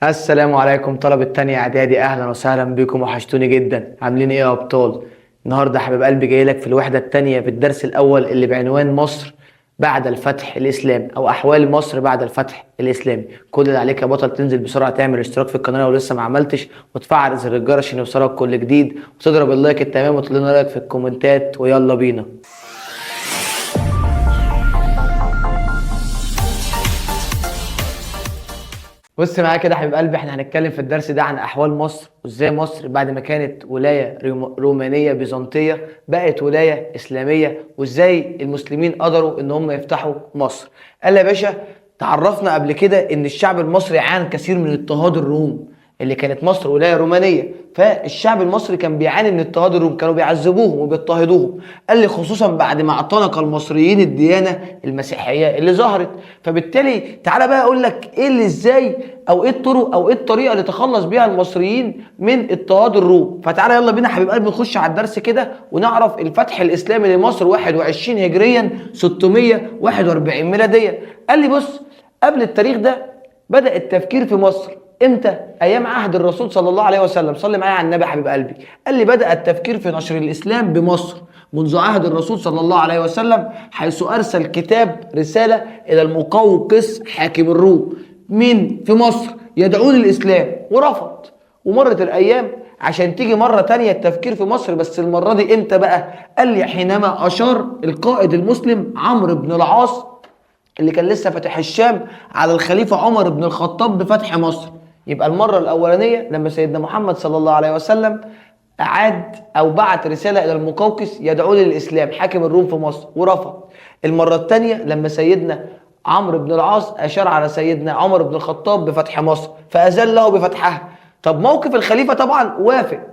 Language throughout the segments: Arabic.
السلام عليكم طلبة تانية اعدادي، اهلا وسهلا بكم، وحشتوني جدا. عاملين ايه يا ابطال؟ النهارده حبيب قلبي جاي لك في الوحدة التانية في الدرس الاول اللي بعنوان مصر بعد الفتح الاسلامي، او احوال مصر بعد الفتح الاسلامي. كل اللي عليك يا بطل تنزل بسرعة تعمل اشتراك في القناة لو لسه ما عملتش، وتفعل زر الجرس عشان يوصلك كل جديد، وتضرب اللايك التمام وتقول لنا رايك في الكومنتات، ويلا بينا. بص معايا كده يا حبيب قلبي، احنا هنتكلم في الدرس ده عن احوال مصر، وازاي مصر بعد ما كانت ولايه رومانيه بيزنطيه بقت ولايه اسلاميه، وازاي المسلمين قدروا ان هم يفتحوا مصر. قال يا باشا، تعرفنا قبل كده ان الشعب المصري عانى كثير من اضطهاد الروم، اللي كانت مصر ولايه رومانيه، فالشعب المصري كان بيعاني من اضطهاد الروم، كانوا بيعذبوهم وبيضطهدوهم. قال لي خصوصا بعد ما اعتنق المصريين الديانه المسيحيه اللي ظهرت. فبالتالي تعالى بقى اقول لك ايه اللي ازاي، او ايه الطرق، او ايه الطريقه اللي تخلص بيها المصريين من اضطهاد الروم. فتعالى يلا بينا حبيب قلبي نخش على الدرس كده ونعرف الفتح الاسلامي لمصر 21 هجريا 641 ميلاديا. قال لي بص، قبل التاريخ ده بدأ التفكير في مصر امتى؟ ايام عهد الرسول صلى الله عليه وسلم. صلي معايا على النبي حبيب قلبي. قال لي بدأ التفكير في نشر الاسلام بمصر منذ عهد الرسول صلى الله عليه وسلم، حيث ارسل كتاب رسالة الى المقوقس حاكم الروم من في مصر يدعون للاسلام، ورفض. ومرت الايام عشان تيجي مرة تانية التفكير في مصر، بس المرة دي امتى بقى؟ قال لي حينما اشار القائد المسلم عمرو بن العاص اللي كان لسه فاتح الشام على الخليفة عمر بن الخطاب بفتح مصر. يبقى المرة الأولانية لما سيدنا محمد صلى الله عليه وسلم أعاد أو بعت رسالة إلى المقوقس يدعو للإسلام حاكم الروم في مصر، ورفض. المرة الثانية لما سيدنا عمرو بن العاص أشار على سيدنا عمر بن الخطاب بفتح مصر فأذن له بفتحها. طب موقف الخليفة طبعا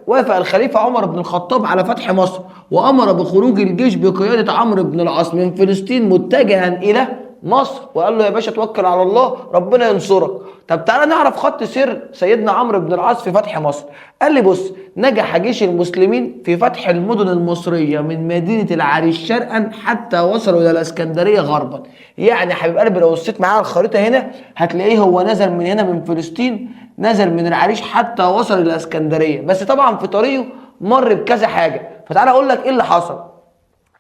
وافق الخليفة عمر بن الخطاب على فتح مصر، وأمر بخروج الجيش بقيادة عمرو بن العاص من فلسطين متجها إلى مصر، وقال له يا باشا توكل على الله ربنا ينصرك. طب تعالى نعرف خط سير سيدنا عمرو بن العاص في فتح مصر. قال لي بص، نجح جيش المسلمين في فتح المدن المصرية من مدينة العريش شرقا حتى وصلوا إلى الإسكندرية غربا. يعني يا حبيب قلبي لو بصيت معايا على الخريطة هنا هتلاقيه هو نزل من هنا من فلسطين، نزل من العريش حتى وصل إلى الإسكندرية، بس طبعا في طريقه مر بكذا حاجة. فتعالى أقول لك إيه اللي حصل.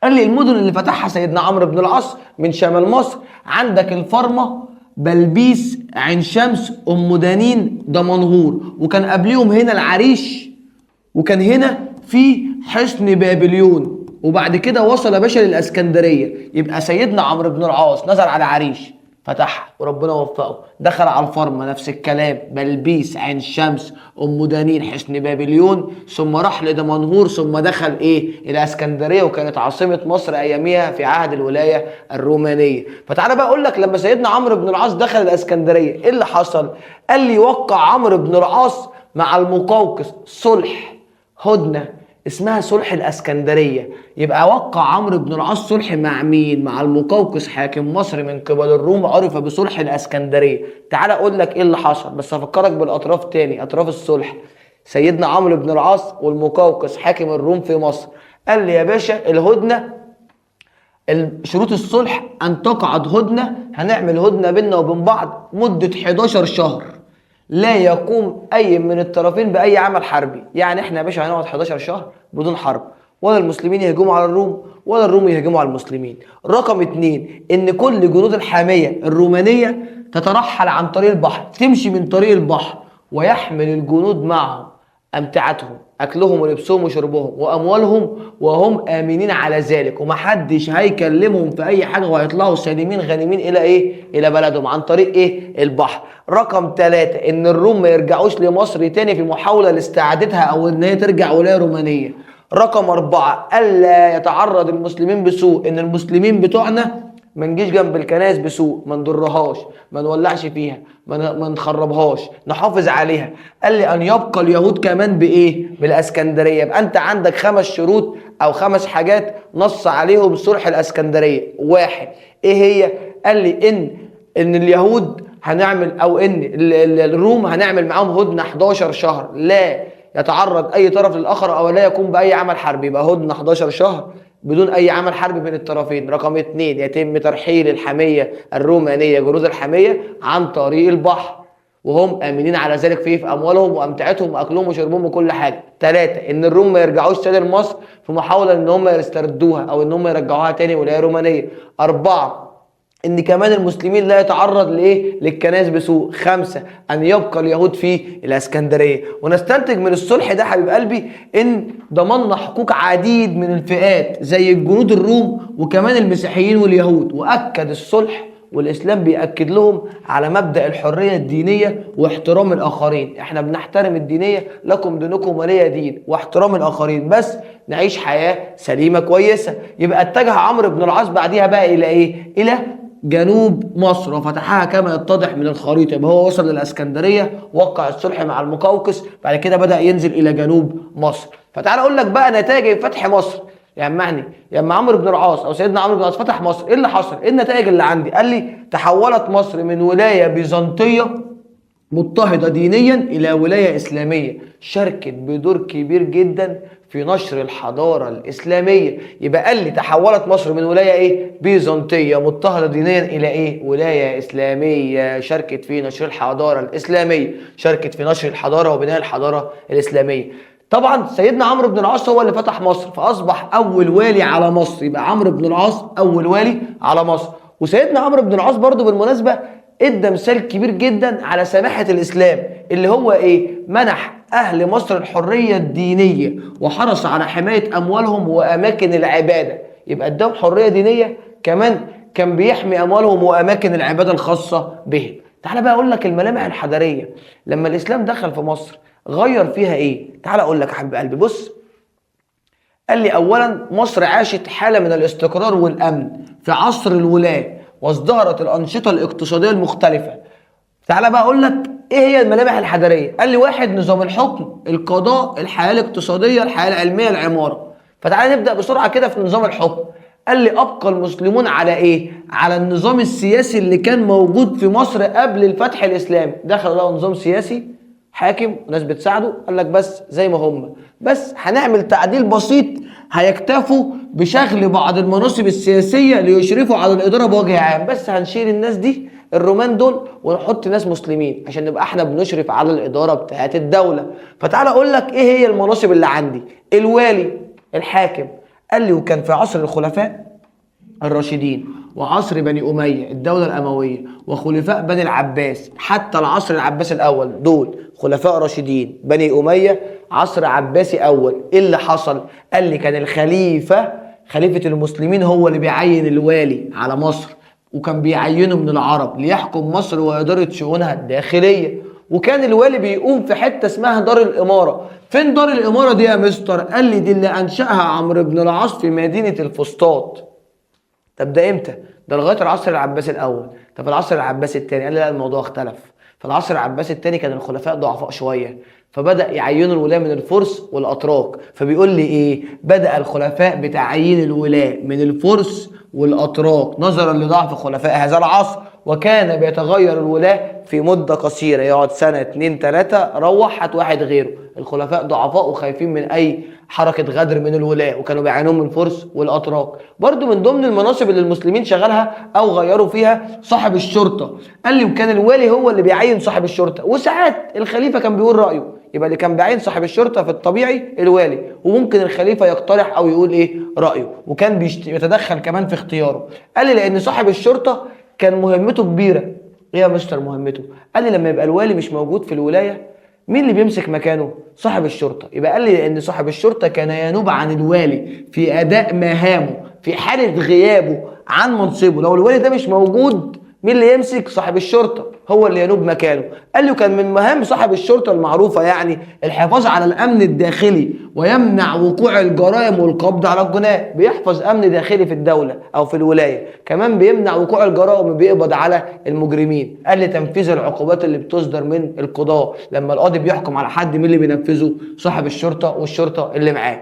قال لي المدن اللي فتحها سيدنا عمرو بن العاص من شمال مصر، عندك الفرمة، بلبيس، عين شمس، ام دانين، دمنهور، وكان قبليهم هنا العريش، وكان هنا في حصن بابليون، وبعد كده وصل يا باشا للاسكندريه. يبقى سيدنا عمرو بن العاص نزل على عريش فتحها وربنا وفقه، دخل على الفرمة نفس الكلام، بلبيس، عين شمس، ام دانين، حصن بابليون، ثم راح لدمنهور، ثم دخل الى اسكندريه، وكانت عاصمه مصر اياميها في عهد الولايه الرومانيه. فتعالى بقى اقول لك لما سيدنا عمرو بن العاص دخل الاسكندريه ايه اللي حصل. قال لي وقع عمرو بن العاص مع المقوقس صلح، هدنه اسمها صلح الاسكندريه. يبقى وقع عمرو بن العاص صلح مع مين؟ مع المقوقس حاكم مصر من قبل الروم، عرف بصلح الاسكندريه. تعال اقول لك ايه اللي حصل، بس هفكرك بالاطراف تاني، اطراف الصلح. سيدنا عمرو بن العاص والمقوقس حاكم الروم في مصر. قال لي يا باشا الهدنه، شروط الصلح ان تقعد هدنه، هنعمل هدنه بيننا وبين بعض مده 11 شهر لا يقوم اي من الطرفين باي عمل حربي. يعني احنا يا باشا هنقعد 11 شهر بدون حرب، ولا المسلمين يهجموا على الروم ولا الروم يهجموا على المسلمين. رقم 2، ان كل جنود الحامية الرومانية تترحل عن طريق البحر، تمشي من طريق البحر، ويحمل الجنود معهم امتعتهم، اكلهم ولبسهم وشربهم واموالهم، وهم امنين على ذلك، ومحدش هيكلمهم في اي حاجه، وهيطلعوا سالمين غانمين الى بلدهم عن طريق البحر. رقم 3، ان الروم ما يرجعوش لمصر تاني في محاوله لاستعادتها او ان هي ترجع ولايه رومانيه. رقم 4، الا يتعرض المسلمين بسوء، ان المسلمين بتوعنا ما نجيش جنب الكنائس بسوء، ما نضرهاش، ما نولعش فيها، ما نخربهاش، نحافظ عليها. قال لي ان يبقى اليهود كمان بالاسكندريه. يبقى انت عندك 5 شروط او 5 حاجات نص عليهم صلح الاسكندريه. 1، ايه هي؟ قال لي ان اليهود هنعمل، او ان الروم هنعمل معاهم هدنه 11 شهر لا يتعرض اي طرف للاخر او لا يقوم باي عمل حربي. يبقى هدنه 11 شهر بدون اي عمل حربي بين الطرفين. رقم 2، يتم ترحيل الحمية الرومانية، جنود الحمية، عن طريق البحر. وهم امنين على ذلك في اموالهم وامتعتهم واكلهم وشربهم وكل حاجه. 3 ان الروم ما يرجعوش تاني لمصر في محاوله ان هم يستردوها او ان هم يرجعوها تاني ولايه رومانيه. 4 ان كمان المسلمين لا يتعرض لايه للكنائس بسوء. 5 ان يبقى اليهود في الاسكندريه. ونستنتج من الصلح ده حبيب قلبي ان ضمننا حقوق عديد من الفئات زي الجنود الروم وكمان المسيحيين واليهود. واكد الصلح والاسلام بيأكد لهم على مبدأ الحريه الدينيه واحترام الاخرين. احنا بنحترم الدينيه، لكم دينكم ولي دين، واحترام الاخرين، بس نعيش حياه سليمه كويسه. يبقى اتجه عمرو بن العاص بعديها بقى الى ايه؟ الى جنوب مصر وفتحها كما يتضح من الخريطه. يبقى هو وصل للاسكندريه، وقع الصلح مع المقوقس، بعد كده بدأ ينزل الى جنوب مصر. فتعال اقول لك بقى نتائج فتح مصر. يعني لما عمرو بن العاص او سيدنا عمرو بن العاص فتح مصر، ايه اللي حصل؟ ايه النتائج اللي عندي؟ قال لي تحولت مصر من ولايه بيزنطيه مضطهده دينيا الى ولايه اسلاميه شاركت بدور كبير جدا في نشر الحضاره الاسلاميه. يبقى قال لي تحولت مصر من ولايه ايه؟ بيزنطيه مضطهده دينيا الى ايه؟ ولايه اسلاميه شاركت في نشر الحضاره الاسلاميه، شاركت في نشر الحضاره وبناء الحضاره الاسلاميه. طبعا سيدنا عمرو بن العاص هو اللي فتح مصر، فاصبح اول والي على مصر. يبقى عمرو بن العاص اول والي على مصر. وسيدنا عمرو بن العاص برضو بالمناسبه ادى مثال كبير جدا على سماحه الاسلام، اللي هو ايه؟ منح اهل مصر الحريه الدينيه وحرص على حمايه اموالهم واماكن العباده. يبقى اداهم حريه دينيه، كمان كان بيحمي اموالهم واماكن العباده الخاصه بهم. تعال بقى اقول لك الملامح الحضاريه لما الاسلام دخل في مصر غير فيها ايه؟ تعال اقول لك يا حبيب قلبي. بص، قال لي اولا مصر عاشت حاله من الاستقرار والامن في عصر الولاة، وازدهرت الانشطه الاقتصاديه المختلفه. تعال بقى اقول لك ايه هي الملامح الحضاريه. قال لي 1 نظام الحكم، القضاء، الحياه الاقتصاديه، الحياه العلميه، العماره. فتعال نبدا بسرعه كده في نظام الحكم. قال لي ابقى المسلمون على ايه؟ على النظام السياسي اللي كان موجود في مصر قبل الفتح الاسلامي. دخل بقى نظام سياسي حاكم وناس بتساعده، قال لك بس زي ما هم، بس هنعمل تعديل بسيط، هيكتفوا بشغل بعض المناصب السياسيه ليشرفوا على الاداره بوجه عام، بس هنشيل الناس دي الرومان دول ونحط ناس مسلمين عشان نبقى احنا بنشرف على الاداره بتاعت الدوله. فتعال اقول لك ايه هي المناصب اللي عندي. الوالي، الحاكم. قال لي وكان في عصر الخلفاء الراشدين وعصر بني أمية الدولة الأموية وخلفاء بني العباس حتى العصر العباسي الأول، دول خلفاء راشدين بني أمية عصر عباسي أول. إيه اللي حصل؟ قال لي كان الخليفة، خليفة المسلمين، هو اللي بيعين الوالي على مصر، وكان بيعينه من العرب ليحكم مصر وإدارة شؤونها الداخلية. وكان الوالي بيقوم في حتة اسمها دار الإمارة. فين دار الإمارة دي يا مستر؟ قال لي دي اللي أنشأها عمرو بن العاص في مدينة الفسطاط. طب ده امتى؟ ده لغايه العصر العباسي الاول. طب العصر العباسي الثاني؟ قال لي لا، الموضوع اختلف. في العصر العباسي الثاني كان الخلفاء ضعفاء شويه، فبدا يعينوا الولاه من الفرس والاتراك. فبيقول لي ايه؟ بدا الخلفاء بتعيين الولاه من الفرس والاتراك نظرا لضعف خلفاء هذا العصر، وكان بيتغير الولاه في مده قصيره، يقعد سنه 2 3 روح هات واحد غيره. الخلفاء ضعفاء وخايفين من اي حركه غدر من الولاة، وكانوا بيعانون من الفرس والاتراك. برضو من ضمن المناصب اللي المسلمين شغلها او غيروا فيها صاحب الشرطه. قال لي وكان الوالي هو اللي بيعين صاحب الشرطه، وساعات الخليفه كان بيقول رايه. يبقى اللي كان بيعين صاحب الشرطه في الطبيعي الوالي، وممكن الخليفه يقترح او يقول ايه رايه، وكان يتدخل كمان في اختياره. قال لي لان صاحب الشرطه كان مهمته كبيره. ايه يا مستر مهمته؟ قال لي لما يبقى الوالي مش موجود في الولايه، مين اللي بيمسك مكانه؟ صاحب الشرطة. يبقى قال لي ان صاحب الشرطة كان ينوب عن الوالي في اداء مهامه في حالة غيابه عن منصبه. لو الوالي ده مش موجود، مين اللي يمسك؟ صاحب الشرطة هو اللي ينوب مكانه. قال له كان من مهام صاحب الشرطة المعروفة يعني الحفاظ على الامن الداخلي ويمنع وقوع الجرائم والقبض على الجناه. بيحفظ امن داخلي في الدولة او في الولاية، كمان بيمنع وقوع الجرائم وبيقبض على المجرمين. قال لي تنفيذ العقوبات اللي بتصدر من القضاء، لما القاضي بيحكم على حد مين اللي بينفذه؟ صاحب الشرطة والشرطة اللي معاه.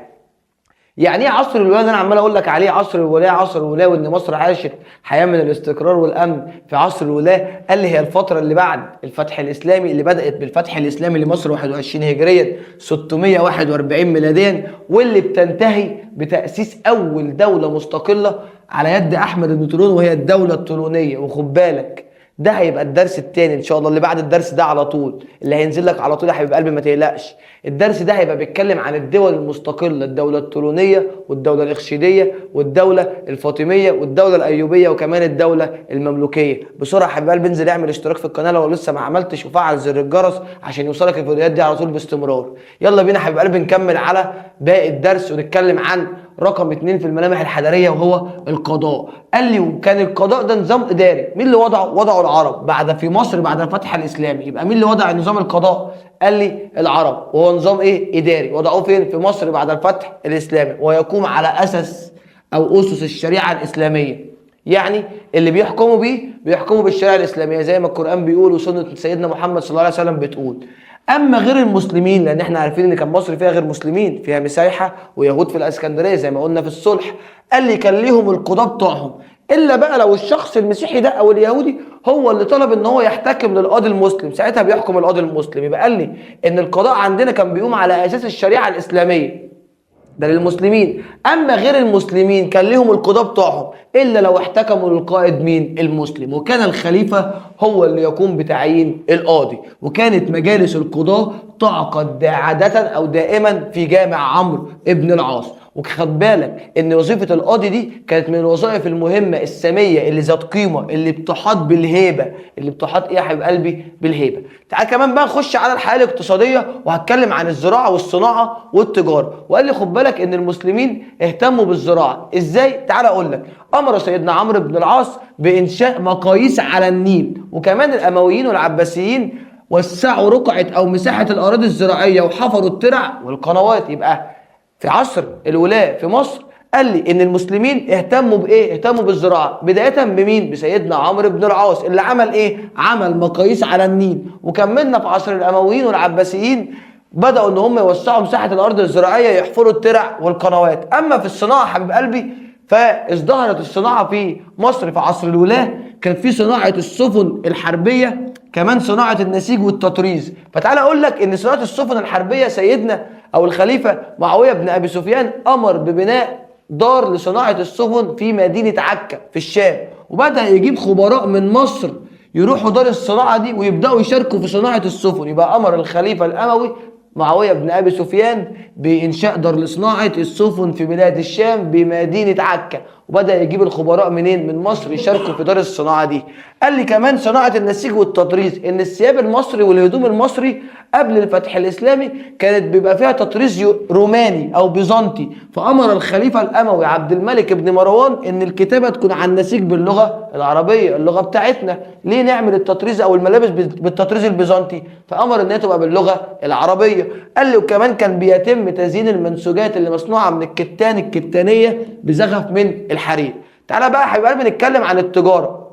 يعني ايه عصر الولايه اللي انا عمال اقول لك عليه؟ عصر الولايه، عصر الولايه، وان مصر عاشت حياه من الاستقرار والامن في عصر الولايه. قال لي هي الفتره اللي بعد الفتح الاسلامي، اللي بدات بالفتح الاسلامي لمصر 21 هجريا 641 ميلاديا، واللي بتنتهي بتاسيس اول دوله مستقله على يد احمد بن طولون، وهي الدوله الطولونيه. وخد بالك ده هيبقى الدرس التاني ان شاء الله اللي بعد الدرس ده على طول، اللي هينزل لك على طول يا حبيب قلبي، ما تقلقش. الدرس ده هيبقى بيتكلم عن الدول المستقله، الدوله الطولونيه والدوله الاخشيديه والدوله الفاطميه والدوله الايوبيه وكمان الدوله المملوكيه. بسرعه يا حبيب قلبي انزل اعمل اشتراك في القناه لو لسه ما عملتش، وفعل زر الجرس عشان يوصلك الفيديوهات دي على طول باستمرار. يلا بينا يا حبيب قلبي نكمل على باقي الدرس ونتكلم عن رقم 2 في الملامح الحضاريه وهو القضاء. قال لي وكان القضاء ده نظام اداري، مين اللي وضعه العرب في مصر بعد الفتح الاسلامي. يبقى مين اللي وضع نظام القضاء؟ قال لي العرب. وهو نظام ايه؟ اداري. وضعوه فين؟ في مصر بعد الفتح الاسلامي، ويقوم على اسس او اسس الشريعه الاسلاميه. يعني اللي بيحكموا بيه بيحكموا بالشريعه الاسلاميه زي ما القران بيقول وسنه سيدنا محمد صلى الله عليه وسلم بتقول. اما غير المسلمين، لان احنا عارفين ان كان مصر فيها غير مسلمين، فيها مسايحه ويهود في الاسكندريه زي ما قلنا في الصلح. قال لي كان ليهم القضاه بتوعهم، الا بقى لو الشخص المسيحي ده او اليهودي هو اللي طلب ان هو يحتكم للقاضي المسلم، ساعتها بيحكم القاضي المسلم. يبقى قال لي ان القضاء عندنا كان بيقوم على اساس الشريعه الاسلاميه، ده للمسلمين. اما غير المسلمين كان لهم القضاة بتوعهم الا لو احتكموا للقائد مين؟ المسلم. وكان الخليفة هو اللي يقوم بتعيين القاضي. وكانت مجالس القضاة تعقد عادة او دائما في جامع عمرو ابن العاص. وخد بالك ان وظيفه القاضي دي كانت من الوظائف المهمه الساميه اللي ذات قيمه، اللي بتحاط بالهيبه، اللي بتحاط ايه يا حبيب قلبي؟ بالهيبه. تعال كمان بقى نخش على الحياه الاقتصاديه، وهتكلم عن الزراعه والصناعه والتجاره. وقال لي خد بالك ان المسلمين اهتموا بالزراعه ازاي؟ تعال اقول لك. امر سيدنا عمرو بن العاص بانشاء مقاييس على النيل، وكمان الامويين والعباسيين وسعوا رقعه او مساحه الاراضي الزراعيه وحفروا الترع والقنوات. يبقى في عصر الولاة في مصر قال لي ان المسلمين اهتموا بايه؟ اهتموا بالزراعه، بدايه بمين؟ بسيدنا عمرو بن العاص اللي عمل ايه؟ عمل مقاييس على النيل. وكملنا في عصر الامويين والعباسيين بداوا ان هم يوسعوا مساحه الارض الزراعيه، يحفروا الترع والقنوات. اما في الصناعه حبيب قلبي فازدهرت الصناعه في مصر في عصر الولاة. كان في صناعه السفن الحربيه، كمان صناعه النسيج والتطريز. فتعالى اقول لك ان صناعه السفن الحربيه سيدنا او الخليفه معاويه بن ابي سفيان امر ببناء دار لصناعه السفن في مدينه عكا في الشام، وبدا يجيب خبراء من مصر يروحوا دار الصناعه دي ويبداوا يشاركوا في صناعه السفن. يبقى امر الخليفه الاموي معاويه بن ابي سفيان بانشاء دار لصناعه السفن في بلاد الشام بمدينه عكا، وبدا يجيب الخبراء منين؟ من مصر يشاركوا في دار الصناعه دي. قال لي كمان صناعه النسيج والتطريز، ان الثياب المصري والهدوم المصري قبل الفتح الاسلامي كانت بيبقى فيها تطريز روماني او بيزنطي. فامر الخليفه الاموي عبد الملك بن مروان ان الكتابه تكون عن النسيج باللغه العربيه، اللغه بتاعتنا. ليه نعمل التطريز او الملابس بالتطريز البيزنطي؟ فامر ان هي تبقى باللغه العربيه. قال لي وكمان كان بيتم تزيين المنسوجات اللي مصنوعه من الكتانيه بزخف من الحرير. تعالى بقى يا حبيب قلبي نتكلم عن التجاره.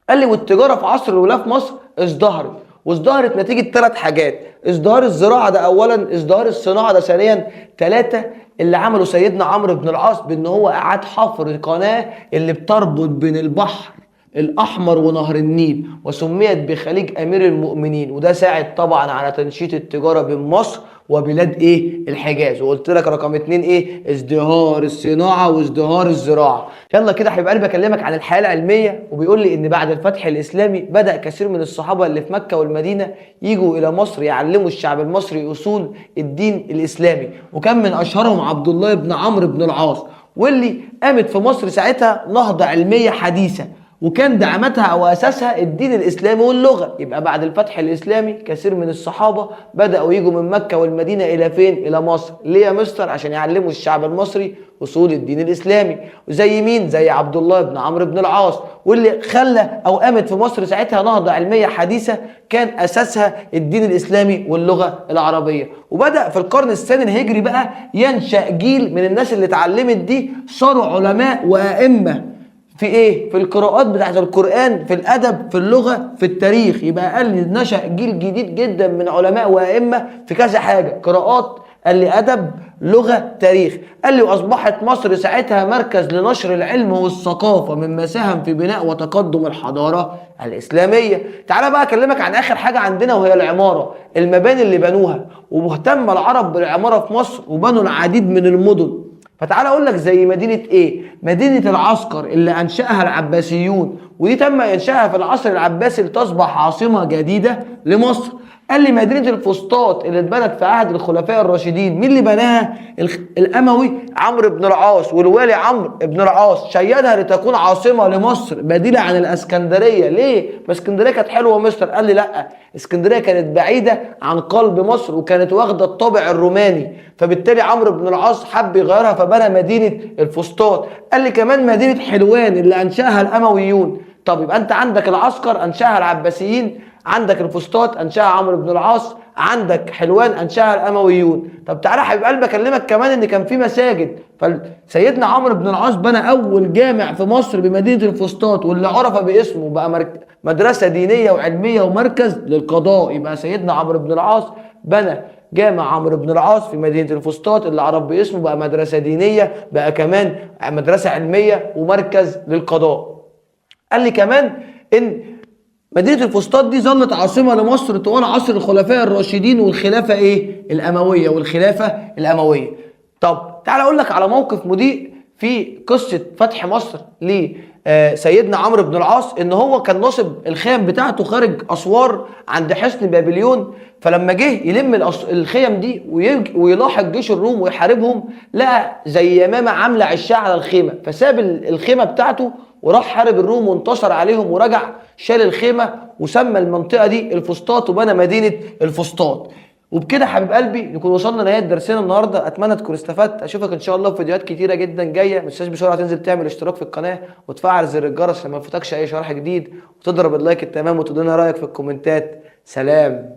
قال لي والتجاره في عصر الولاة في مصر ازدهرت، وازدهرت نتيجه 3 حاجات. ازدهار الزراعه ده اولا، ازدهار الصناعه ده ثانيا، 3 اللي عمله سيدنا عمرو بن العاص بان هو اعاد حفر القناه اللي بتربط بين البحر الاحمر ونهر النيل، وسميت بخليج امير المؤمنين. وده ساعد طبعا على تنشيط التجاره بين مصر وبلاد ايه؟ الحجاز. وقلت لك رقم 2 ايه؟ ازدهار الصناعه وازدهار الزراعه. يلا كده يا حبيب قلبي بكلمك عن الحياه العلميه. وبيقول لي ان بعد الفتح الاسلامي بدا كثير من الصحابه اللي في مكه والمدينه يجوا الى مصر يعلموا الشعب المصري اصول الدين الاسلامي، وكان من اشهرهم عبد الله بن عمرو بن العاص. واللي قامت في مصر ساعتها نهضه علميه حديثه، وكان دعمتها او اساسها الدين الاسلامي واللغه. يبقى بعد الفتح الاسلامي كثير من الصحابه بداوا يجوا من مكه والمدينه الى فين؟ الى مصر. ليه يا مستر؟ عشان يعلموا الشعب المصري اصول الدين الاسلامي. وزي مين؟ زي عبد الله بن عمرو بن العاص. واللي خلى او قامت في مصر ساعتها نهضه علميه حديثه كان اساسها الدين الاسلامي واللغه العربيه. وبدا في القرن الثاني الهجري بقى ينشا جيل من الناس اللي اتعلمت دي، صاروا علماء وائمه في ايه؟ في القراءات بتاعت القرآن، في الأدب، في اللغة، في التاريخ. يبقى قال لي نشأ جيل جديد جدا من علماء وأئمة في كذا حاجة، قراءات، قال لي أدب، لغة، تاريخ. قال لي وأصبحت مصر ساعتها مركز لنشر العلم والثقافة مما ساهم في بناء وتقدم الحضارة الإسلامية. تعالى بقى أكلمك عن آخر حاجة عندنا وهي العمارة، المباني اللي بنوها. ومهتم العرب بالعمارة في مصر وبنوا العديد من المدن. فتعال اقول لك زي مدينه ايه؟ مدينه العسكر اللي انشاها العباسيون، ودي تم انشائها في العصر العباسي لتصبح عاصمه جديده لمصر. قال لي مدينه الفسطاط اللي اتبنت في عهد الخلفاء الراشدين، مين اللي بناها؟ الاموي عمرو بن العاص، والوالي عمرو بن العاص شيدها لتكون عاصمه لمصر بديله عن الاسكندريه. ليه؟ ما اسكندريه كانت حلوه مصر. قال لي لا، اسكندريه كانت بعيده عن قلب مصر وكانت واخده الطابع الروماني، فبالتالي عمرو بن العاص حب يغيرها فبنى مدينه الفسطاط. قال لي كمان مدينه حلوان اللي انشاها الامويون. طب يبقى انت عندك العسكر انشاها العباسيين، عندك الفسطاط انشاها عمرو بن العاص، عندك حلوان انشاها الامويون. طب تعالى يا حبيب قلبي اكلمك كمان ان كان في مساجد. فسيدنا عمرو بن العاص بنى اول جامع في مصر بمدينه الفسطاط، واللي عرف باسمه بقى مدرسه دينيه وعلميه ومركز للقضاء. يبقى سيدنا عمرو بن العاص بنى جامع عمرو بن العاص في مدينه الفسطاط، اللي عرف باسمه بقى مدرسه دينيه، بقى كمان مدرسه علميه ومركز للقضاء. قال لي كمان ان مدينة الفسطاط دي ظلت عاصمة لمصر طوال عصر الخلفاء الراشدين والخلافة الأموية طب تعال أقول لك على موقف مضيء في قصة فتح مصر لسيدنا عمرو بن العاص. إن هو كان ناصب الخيم بتاعته خارج أسوار عند حصن بابليون، فلما جه يلم الخيم دي ويلاحق جيش الروم ويحاربهم، لقى زي يمامة عاملة عشاء على الخيمة، فساب الخيمة بتاعته وراح حارب الروم وانتصر عليهم ورجع شال الخيمة وسمى المنطقة دي الفسطاط وبنى مدينة الفسطاط. وبكده حبيب قلبي نكون وصلنا لنهاية درسنا النهارده. اتمنى تكون استفدت. اشوفك ان شاء الله في فيديوهات كتيرة جدا جاية. ما تنساش بسرعة تنزل تعمل اشتراك في القناة وتفعل زر الجرس عشان ما يفوتكش اي شرح جديد، وتضرب اللايك التمام وتدينا رأيك في الكومنتات. سلام.